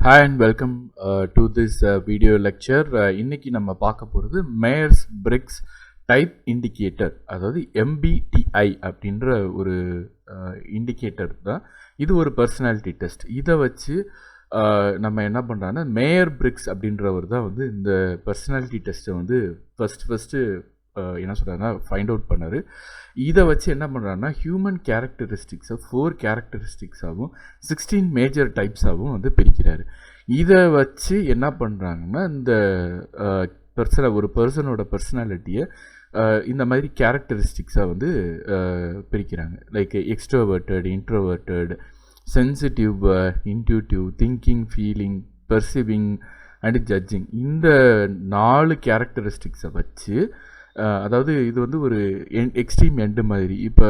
Hi and welcome to this video lecture. இன்னைக்கு நம்ம பார்க்க போகிறது மேயர்ஸ் பிரிக்ஸ் டைப் இண்டிகேட்டர், அதாவது MBTI அப்படின்ற ஒரு இண்டிகேட்டர் தான். இது ஒரு பர்சனாலிட்டி டெஸ்ட். இதை வச்சு நம்ம என்ன பண்ணுறோன்னா, மேயர் பிரிக்ஸ் அப்படின்றவர் தான் வந்து இந்த பர்சனாலிட்டி டெஸ்ட்டை வந்து ஃபஸ்ட்டு என்ன சொல்கிறாங்கன்னா ஃபைண்ட் அவுட் பண்ணார். இதை வச்சு என்ன பண்ணுறாங்கன்னா, ஹியூமன் கேரக்டரிஸ்டிக்ஸை 4 கேரக்டரிஸ்டிக்ஸாகவும் 16 மேஜர் டைப்ஸாகவும் வந்து பிரிக்கிறாரு. இதை வச்சு என்ன பண்ணுறாங்கன்னா, இந்த ஒரு பர்சனோட பர்சனாலிட்டியை இந்த மாதிரி கேரக்டரிஸ்டிக்ஸாக வந்து பிரிக்கிறாங்க. Like extroverted, introverted, sensitive, intuitive, thinking, feeling, perceiving and judging. இந்த 4 கேரக்டரிஸ்டிக்ஸை வச்சு, அதாவது இது வந்து ஒரு எக்ஸ்ட்ரீம் எண்டு மாதிரி. இப்போ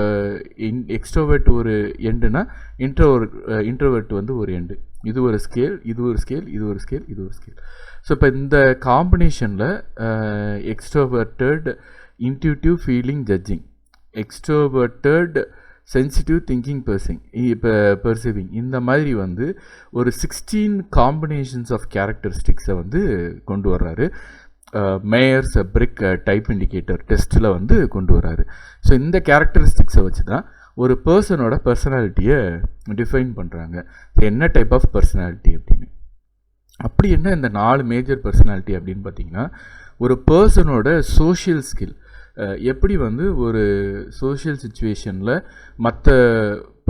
எக்ஸ்ட்ரோவர்ட் ஒரு எண்டுனா இன்ட்ரோவர்ட் வந்து ஒரு எண்டு. இது ஒரு ஸ்கேல், இது ஒரு ஸ்கேல், இது ஒரு ஸ்கேல், இது ஒரு ஸ்கேல். ஸோ இப்போ இந்த காம்பினேஷனில் extroverted, intuitive, feeling, judging, extroverted, sensitive, thinking, perceiving, இந்த மாதிரி வந்து ஒரு 16 காம்பினேஷன்ஸ் ஆஃப் கேரக்டரிஸ்டிக்ஸை வந்து கொண்டு வர்றாரு. மேயர்ஸ் பிரிக் டைப் இண்டிகேட்டர் டெஸ்ட்டில் வந்து கொண்டு வராரு. ஸோ இந்த கேரக்டரிஸ்டிக்ஸை வச்சு தான் ஒரு பர்சனோட பர்சனாலிட்டியை டிஃபைன் பண்ணுறாங்க. என்ன டைப் ஆஃப் பர்சனாலிட்டி அப்படின்னு. அப்படி என்ன இந்த 4 மேஜர் பர்சனாலிட்டி அப்படின்னு பார்த்தீங்கன்னா, ஒரு பர்சனோட சோஷியல் ஸ்கில், எப்படி வந்து ஒரு சோஷியல் சுச்சுவேஷனில் மற்ற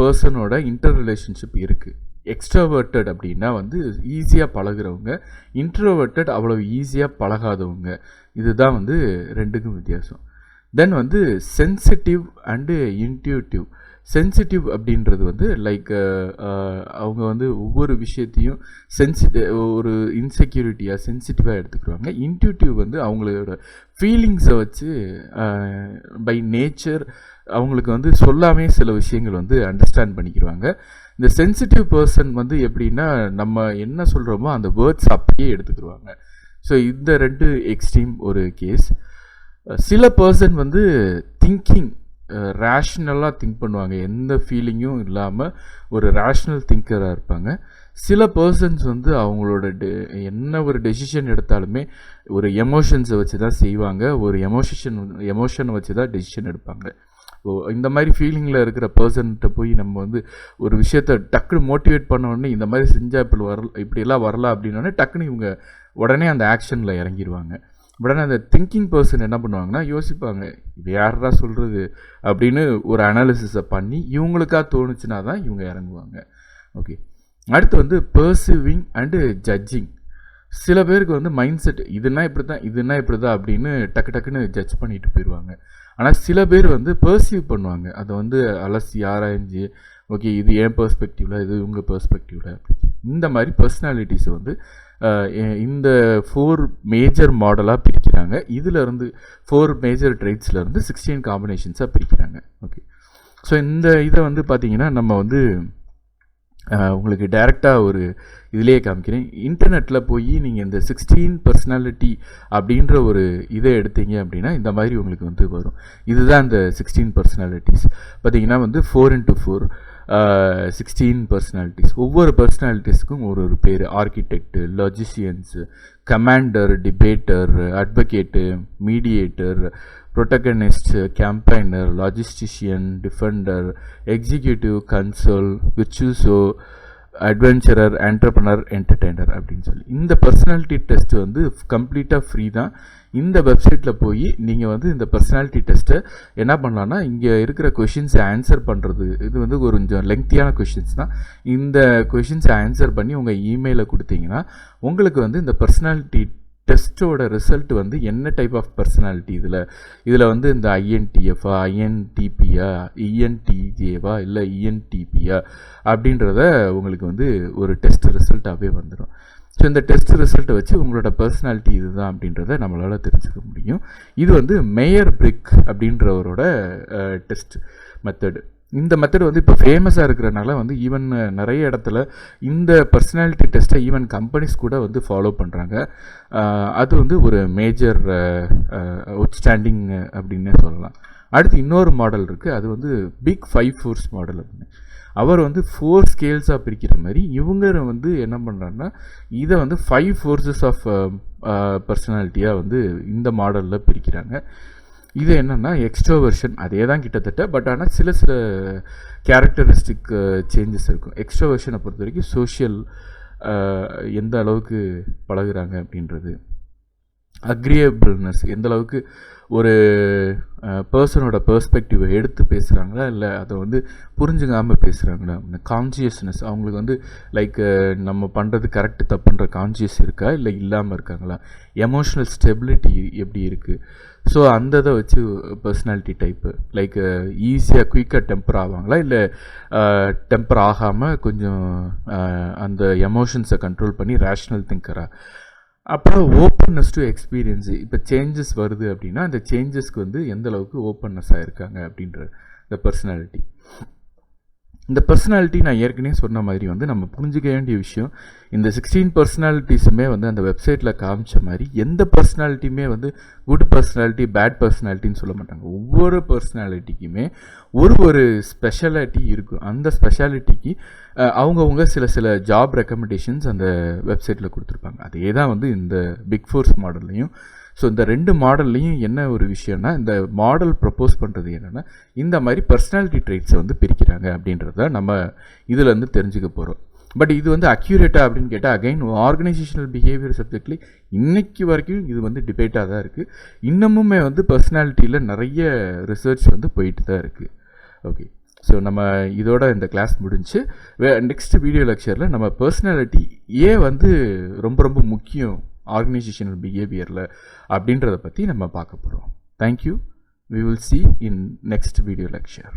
பர்சனோட இன்டர் ரிலேஷன்ஷிப் இருக்குது. எக்ஸ்ட்ரோவர்ட்டட் அப்படின்னா வந்து ஈஸியாக பழகிறவங்க, இன்ட்ரோவர்ட்டட் அவ்வளோ ஈஸியாக பழகாதவங்க. இதுதான் வந்து ரெண்டுக்கும் வித்தியாசம். தென் வந்து சென்சிட்டிவ் அண்டு இன்ட்யூட்டிவ். சென்சிட்டிவ் அப்படின்றது வந்து லைக் அவங்க வந்து ஒவ்வொரு விஷயத்தையும் ஒரு இன்செக்யூரிட்டியாக சென்சிட்டிவாக எடுத்துக்கிடுவாங்க. இன்ட்யூட்டிவ் வந்து அவங்களோட ஃபீலிங்ஸை வச்சு பை நேச்சர் அவங்களுக்கு வந்து சொல்லாமே சில விஷயங்கள் வந்து அண்டர்ஸ்டாண்ட் பண்ணிக்கிடுவாங்க. இந்த சென்சிட்டிவ் பர்சன் வந்து எப்படின்னா, நம்ம என்ன சொல்கிறோமோ அந்த வேர்ட்ஸ் அப்படியே எடுத்துக்கிடுவாங்க. ஸோ இந்த 2 எக்ஸ்ட்ரீம் ஒரு கேஸ். சில பர்சன் வந்து திங்கிங் ரேஷ்னலாக திங்க் பண்ணுவாங்க, எந்த ஃபீலிங்கும் இல்லாமல் ஒரு ரேஷ்னல் திங்கராக இருப்பாங்க. சில பர்சன்ஸ் வந்து அவங்களோட என்ன ஒரு டெசிஷன் எடுத்தாலுமே ஒரு எமோஷன்ஸை வச்சு தான் செய்வாங்க, ஒரு எமோஷனை வச்சு தான் டெசிஷன் எடுப்பாங்க. இந்த மாதிரி ஃபீலிங்கில் இருக்கிற பர்சன்கிட்ட போய் நம்ம வந்து ஒரு விஷயத்தை டக்குன்னு மோட்டிவேட் பண்ண உடனே இந்த மாதிரி செஞ்சால் இப்படியெல்லாம் வரலாம் அப்படின்னோடனே டக்குன்னு இவங்க உடனே அந்த ஆக்ஷனில் இறங்கிடுவாங்க. உடனே அந்த திங்கிங் பர்சன் என்ன பண்ணுவாங்கன்னா, யோசிப்பாங்க, இது யாரா சொல்கிறது அப்படின்னு ஒரு அனாலிசிஸை பண்ணி இவங்களுக்காக தோணுச்சுன்னா தான் இவங்க இறங்குவாங்க. ஓகே, அடுத்து வந்து பெர்சிவிங் அண்டு ஜட்ஜிங். சில பேருக்கு வந்து மைண்ட் செட் இதுனா இப்படி தான், இதுனா இப்படி தான் அப்படின்னு டக்குன்னு ஜட்ஜ் பண்ணிட்டு போயிடுவாங்க. ஆனால் சில பேர் வந்து பெர்சீவ் பண்ணுவாங்க, அதை வந்து அலசி ஆராய்ஞ்சு, ஓகே இது என் பெர்ஸ்பெக்டிவில், இது உங்கள் பெர்ஸ்பெக்டிவில். இந்த மாதிரி பர்சனாலிட்டிஸை வந்து இந்த 4 மேஜர் மாடலாக பிரிக்கிறாங்க. இதிலேருந்து 4 மேஜர் ட்ரைட்ஸ்லேருந்து 16 காம்பினேஷன்ஸாக பிரிக்கிறாங்க. ஓகே, ஸோ இந்த இதை வந்து பார்த்திங்கன்னா நம்ம வந்து உங்களுக்கு டைரெக்டாக ஒரு இதிலேயே காமிக்கிறேன். இன்டர்நெட்டில் போய் நீங்கள் இந்த 16 பர்சனாலிட்டி அப்படின்ற ஒரு இதை எடுத்தீங்க அப்படின்னா இந்த மாதிரி உங்களுக்கு வந்து வரும். இதுதான் இந்த 16 பர்சனாலிட்டிஸ். பார்த்திங்கன்னா வந்து 4x4 16 பர்சனாலிட்டிஸ். ஒவ்வொரு பர்சனாலிட்டிஸ்க்கும் ஒரு பேர். Architect, logicians, commander, debater, advocate, mediator, protagonist, campaigner, logistician, defender, executive, consul, virtuoso, adventurer, entrepreneur, entertainer அப்படின்னு சொல்லி. இந்த பர்சனாலிட்டி டெஸ்ட் வந்து கம்ப்ளீட்டாக ஃப்ரீ தான். இந்த வெப்சைட்டில் போய் நீங்கள் வந்து இந்த பர்சனாலிட்டி டெஸ்ட்டை என்ன பண்ணலான்னா, இங்கே இருக்கிற கொஷின்ஸை ஆன்சர் பண்ணுறது, இது வந்து ஒரு கொஞ்சம் லெங்க்தியான கொஷின்ஸ் தான். இந்த கொஷின்ஸை ஆன்சர் பண்ணி உங்கள் இமெயிலில் கொடுத்தீங்கன்னா உங்களுக்கு வந்து இந்த பர்சனாலிட்டி டெஸ்ட்டோட ரிசல்ட் வந்து என்ன டைப் ஆஃப் பர்சனாலிட்டி, இதில் வந்து இந்த ஐஎன்டிஎஃபா, ஐஎன்டிபியா, இஎன்டிஜேவா இல்லை இஎன்டிபியா அப்படின்றத உங்களுக்கு வந்து ஒரு டெஸ்ட் ரிசல்ட்டாகவே வந்துடும். ஸோ இந்த டெஸ்ட் ரிசல்ட்டை வச்சு உங்களோட பர்சனாலிட்டி இதுதான் அப்படின்றத நம்மளால் தெரிஞ்சுக்க முடியும். இது வந்து மேயர் பிரிக் அப்படின்றவரோட டெஸ்ட் மெத்தடு. இந்த மெத்தட் வந்து இப்போ ஃபேமஸாக இருக்கிறனால வந்து ஈவன் நிறைய இடத்துல இந்த பர்சனாலிட்டி டெஸ்ட்டை ஈவன் கம்பெனிஸ் கூட வந்து ஃபாலோ பண்ணுறாங்க. அது வந்து ஒரு மேஜர் அவுட்ஸ்டாண்டிங் அப்படின்னே சொல்லலாம். அடுத்து இன்னொரு மாடல் இருக்குது, அது வந்து பிக் 5 ஃபோர்ஸ் மாடல் அப்படின்னு. அவர் வந்து 4 ஸ்கேல்ஸாக பிரிக்கிற மாதிரி இவங்க வந்து என்ன பண்ணுறாங்கன்னா இதை வந்து 5 ஃபோர்ஸஸ் ஆஃப் பர்சனாலிட்டியாக வந்து இந்த மாடலில் பிரிக்கிறாங்க. இது என்னென்னா எக்ஸ்ட்ரோவர்ஷன் அதே தான் கிட்டத்தட்ட, பட் ஆனால் சில கேரக்டரிஸ்டிக் சேஞ்சஸ் இருக்கும். எக்ஸ்ட்ரோவர்ஷனை பொறுத்த வரைக்கும் சோஷியல் எந்த அளவுக்கு பழகுறாங்க அப்படின்றது, அக்ரியபிள்னஸ் எந்த அளவுக்கு ஒரு பர்சனோட பெர்ஸ்பெக்டிவை எடுத்து பேசுகிறாங்களா இல்லை அதை வந்து புரிஞ்சுக்காமல் பேசுகிறாங்களா, இந்த கான்சியஸ்னஸ் அவங்களுக்கு வந்து லைக் நம்ம பண்ணுறது கரெக்டு தப்புன்ற கான்சியஸ் இருக்கா இல்லை இல்லாமல் இருக்காங்களா, எமோஷ்னல் ஸ்டெபிலிட்டி எப்படி இருக்குது. ஸோ அந்த இதை வச்சு பர்சனாலிட்டி டைப்பு லைக் ஈஸியாக குயிக்காக டெம்பர் ஆவாங்களா இல்லை டெம்பர் ஆகாமல் கொஞ்சம் அந்த எமோஷன்ஸை கண்ட்ரோல் பண்ணி ரேஷ்னல் திங்கரா. அப்புறம் ஓப்பன்னஸ் டு எக்ஸ்பீரியன்ஸு, இப்போ சேஞ்சஸ் வருது அப்படின்னா அந்த சேஞ்சஸ்க்கு வந்து எந்த அளவுக்கு ஓப்பன்னஸாக இருக்காங்க அப்படின்ற இந்த பர்சனாலிட்டி. இந்த பர்சனாலிட்டி நான் ஏற்கனவே சொன்ன மாதிரி வந்து நம்ம புரிஞ்சிக்க வேண்டிய விஷயம், இந்த 16 பர்சனாலிட்டிஸுமே வந்து அந்த வெப்சைட்டில் காமிச்ச மாதிரி எந்த பர்சனாலிட்டியுமே வந்து குட் பர்சனாலிட்டி பேட் பர்சனாலிட்டின்னு சொல்ல மாட்டாங்க. ஒவ்வொரு பர்சனாலிட்டிக்குமே ஒரு ஸ்பெஷாலிட்டி இருக்கும். அந்த ஸ்பெஷாலிட்டிக்கு அவங்கவுங்க சில ஜாப் ரெக்கமெண்டேஷன்ஸ் அந்த வெப்சைட்டில் கொடுத்துருப்பாங்க. அதே தான் வந்து இந்த பிக் ஃபோர்ஸ் மாடல்லையும். ஸோ இந்த 2 மாடல்லையும் என்ன ஒரு விஷயம்னா, இந்த மாடல் ப்ரப்போஸ் பண்ணுறது என்னென்னா இந்த மாதிரி பர்சனாலிட்டி ட்ரைட்ஸை வந்து பிரிக்கிறாங்க அப்படின்றத நம்ம இதில் வந்து தெரிஞ்சுக்க போகிறோம். பட் இது வந்து அக்யூரேட்டா அப்படின்னு கேட்டால் அகைன் ஆர்கனைசேஷனல் பிஹேவியர் சப்ஜெக்ட்லேயே இன்னைக்கு வரைக்கும் இது வந்து டிபேட்டாக தான் இருக்குது. இன்னமுமே வந்து பர்சனாலிட்டியில் நிறைய ரிசர்ச் வந்து போயிட்டு தான் இருக்குது. ஓகே, ஸோ நம்ம இதோட இந்த கிளாஸ் முடிஞ்சு நெக்ஸ்ட் வீடியோ லெக்சரில் நம்ம பர்சனாலிட்டி ஏன் வந்து ரொம்ப முக்கியம் ஆர்கனைசேஷனல் பிஹேவியரில் அப்படின்றத பற்றி நம்ம பார்க்க போகிறோம். Thank you. We will see in next video lecture.